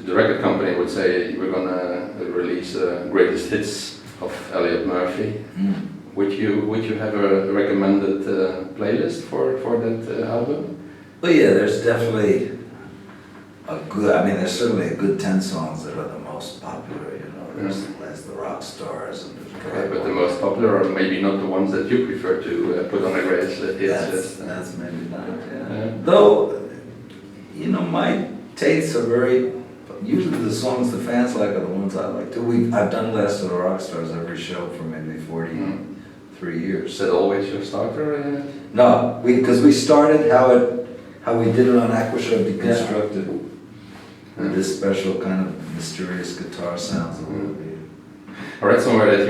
the record company would say we're gonna release greatest hits of Elliott Murphy. Would you have a recommended playlist for that album? Well, yeah, there's definitely a good. I mean, there's certainly a good 10 songs that are the most popular. You know, there's the rock stars and okay, but the most popular, or maybe not the ones that you prefer to put on a greatest hits list. That's maybe not. Yeah. Though, you know, my tastes are very. Usually the songs the fans like are the ones I like too. I've done Last of the Rock Stars every show for maybe 43 years. Is that always your starter? No, because we started how we did it on Aquashow Deconstructed. With this special kind of mysterious guitar sounds of Olivier. I read somewhere that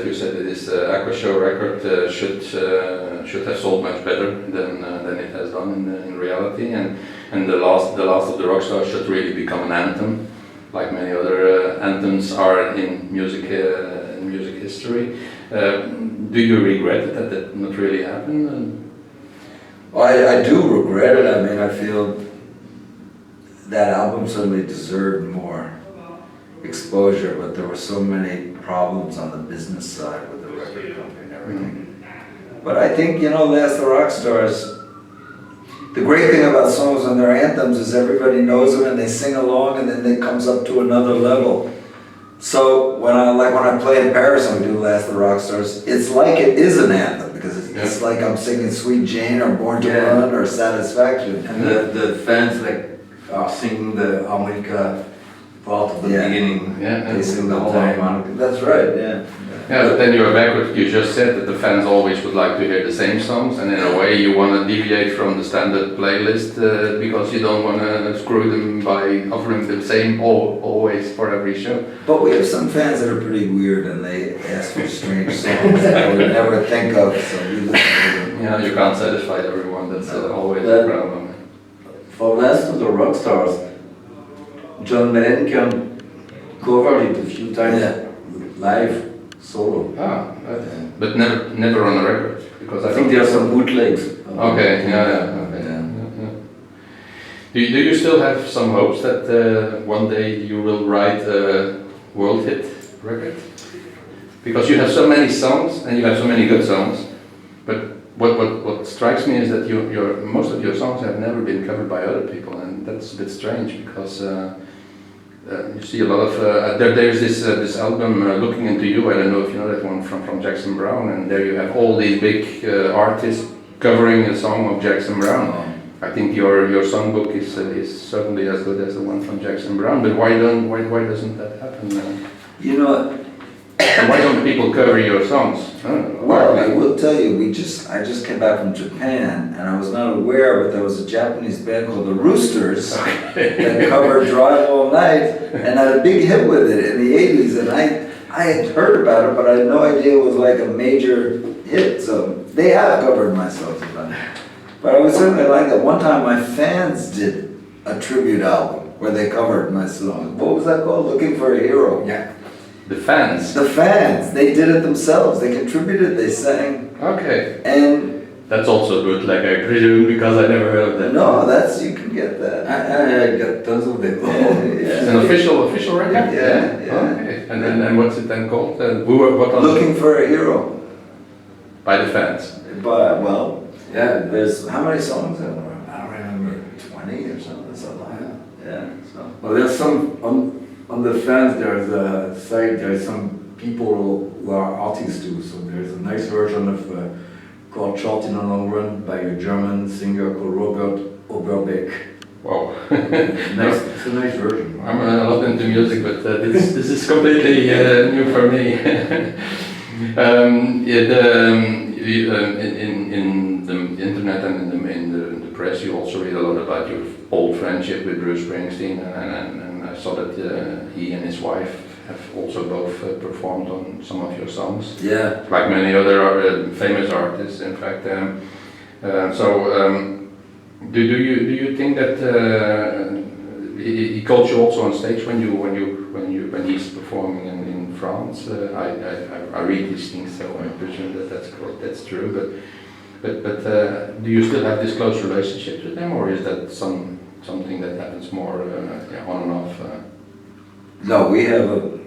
you said that this Aquashow record should have sold much better than it has done in reality, and the last of the rock stars should really become an anthem, like many other anthems are in music history. Do you regret that not really happened? Well, I do regret it. I mean, I feel that album certainly deserved more exposure, but there were so many problems on the business side with the record company and everything. But I think, you know, Last of the Rock Stars, the great thing about songs when they're anthems is everybody knows them and they sing along, and then it comes up to another level. So when I play in Paris and we do Last of the Rock Stars, it's like it is an anthem, because it's like I'm singing Sweet Jane or Born to Run or Satisfaction. And the fans are singing the harmonica part of the beginning. Yeah, they sing the whole harmonica. That's right, yeah. Yeah, but then you are backward. You just said that the fans always would like to hear the same songs, and in a way you want to deviate from the standard playlist because you don't want to screw them by offering the same always for every show. But we have some fans that are pretty weird, and they ask for strange songs that I would never think of, so we listen to them. Yeah, you can't satisfy everyone. That's always a problem. For Last of the Rock Stars, John Mellencamp covered it a few times live. Solo. But never on a record, because I think there are some bootlegs. Okay, yeah. Do you still have some hopes that one day you will write a world hit record? Because you have so many songs and you have so many good songs, but what strikes me is that most of your songs have never been covered by other people, and that's a bit strange because. You see a lot of there's this album Looking Into You. I don't know if you know that one from Jackson Browne, and there you have all these big artists covering a song of Jackson Browne. I think your songbook is certainly as good as the one from Jackson Browne. But why doesn't that happen? You know. Why don't people cover your songs? Well, I will tell you, I just came back from Japan, and I was not aware, but there was a Japanese band called the Roosters that covered Drive All Night, and had a big hit with it in the 80s, and I had heard about it, but I had no idea it was like a major hit, so they have covered my songs about it. But I would certainly like that. One time my fans did a tribute album where they covered my song. What was that called? Looking for a Hero. Yeah. The fans. The fans. They did it themselves. They contributed. They sang. Okay. And that's also good, like I presume, because I never heard of that. No, you can get that. I got tons of them. It's an official record. Yeah. Okay. And what's it then called? Looking for a Hero. By the fans. There's how many songs are there? I don't remember. 20 or something. That's a lot. Yeah. So. Well, there's some on the fans. There's a site. There's some people who are artists too. So there's a nice version of called "Short in a Long Run" by a German singer called Robert Oberbeck. Wow. It's a nice version. I'm not into music, but this is completely new for me. In the internet and in the press, you also read a lot about your old friendship with Bruce Springsteen, and I saw that he and his wife have also both performed on some of your songs. Yeah. Like many other famous artists, in fact. Do you think that he calls you also on stage when he's performing in France? I read these things, so I presume that's true. But do you still have this close relationship with them, or is that something that happens more on and off? No, we have a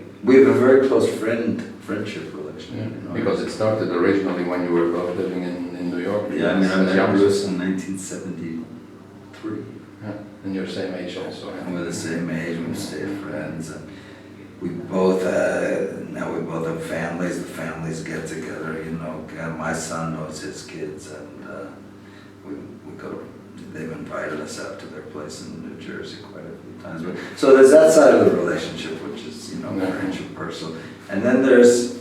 very close friendship relationship. Yeah, you know. because it started originally when you were both living in New York. Yeah, I mean, I as met youngsters. Bruce in 1973. Yeah, and you're same age also. And we're the same age, we stay friends, and we both now we both have families. The families get together, you know. My son knows his kids, and we go. They've invited us out to their place in New Jersey quite a few times. But, so there's that side of the relationship, which is, you know, friendship, personal. And then there's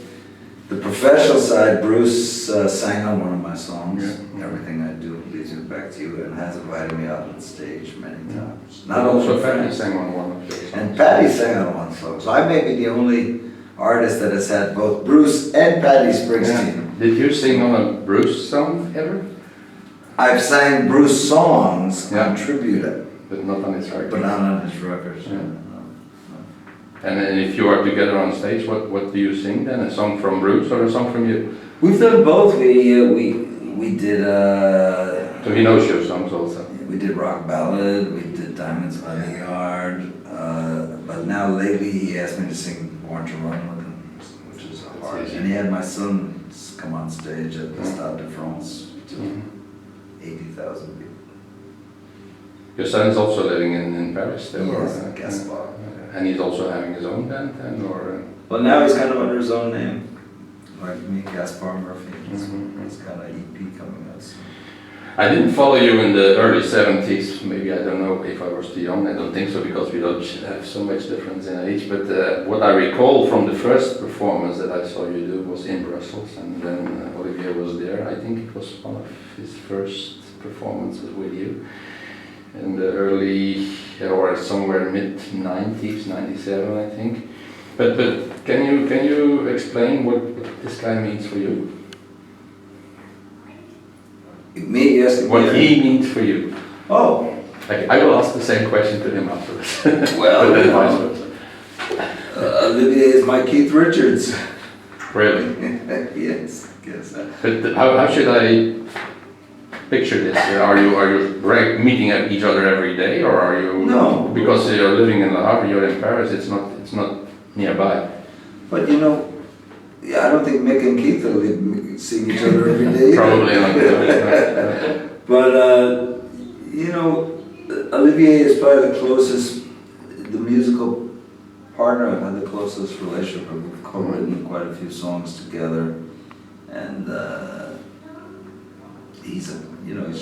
the professional side. Bruce sang on one of my songs. Yeah. Everything I Do Leads Me Back to You, and has invited me out on stage many times. Not Not only also Patty friends. sang on one of your songs. And Patty sang on one song. So I may be the only artist that has had both Bruce and Patty Springsteen. Yeah. Did you sing on a Bruce song ever? I've sang Bruce songs Yeah. on tribute, But not on his record. but not on his records. Yeah. No. And then if you are together on stage, what do you sing then? A song from Bruce or a song from you? We've done both. We did So he knows your songs also. we did Rock Ballad. We did Diamonds by the Yard. But now lately he asked me to sing Born to Run with him, which is hard. easy. And he had my son come on stage at the Stade de France to Mhm. 80,000 people. Your son is also living in Paris still? Yes, or, Gaspar. And he's also having his own band then, or? Well, now he's kind of under his own name, like me, Gaspar Murphy. Mhm. He's got an EP coming out soon. I didn't follow you in the early 70s, maybe I don't know if I was too young, I don't think so because we don't have so much difference in age, but what I recall from the first performance that I saw you do was in Brussels, and then Olivier was there. I think it was one of his first performances with you in the early, or somewhere mid-90s, 97 I think. But can you explain what this guy means for you? Me, yes. What yeah. he means for you? Oh, I will ask the same question to him afterwards. Well, But then vice versa. Olivier is my Keith Richards. Really? Yes, yes. But how should I picture this? Are you meeting each other every day, or are you? No. Because you're living in Le Havre, you're in Paris. It's not nearby. But you know, yeah, I don't think Mick and Keith will see each other every day. Probably not. But you know, Olivier is probably the closest, the musical partner I've had the closest relationship with. We've co-written quite a few songs together, and he's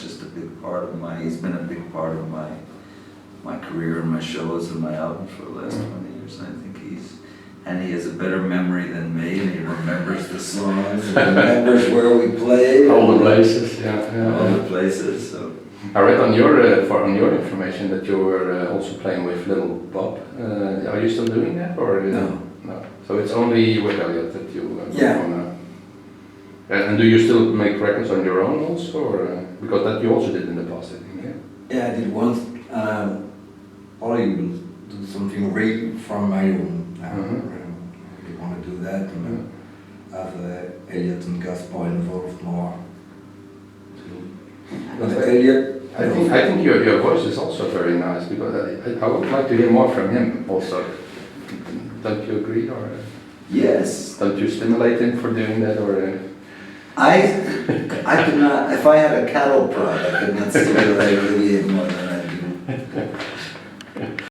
just a big part of he's been a big part of my career and my shows and my albums for the last 20 years. And I think and he has a better memory than me, and he remembers the songs, and remembers where we played. All the places, All the places, so. I read on your information that you were also playing with Little Bob. Are you still doing that, or No. No? So it's only with Elliott that you Yeah. on, and do you still make records on your own also, or because that you also did in the past, I think, yeah? Yeah, I did once. Probably will do something right from my own. I really want to do that and have Elliott and Gaspar involved more. But Elliott, I think your voice is also very nice, because I would like to hear more from him also. Don't you agree, or Yes. don't you stimulate him for doing that, or? I could not, if I had a cattle prod, I could not stimulate Olivier more than I do.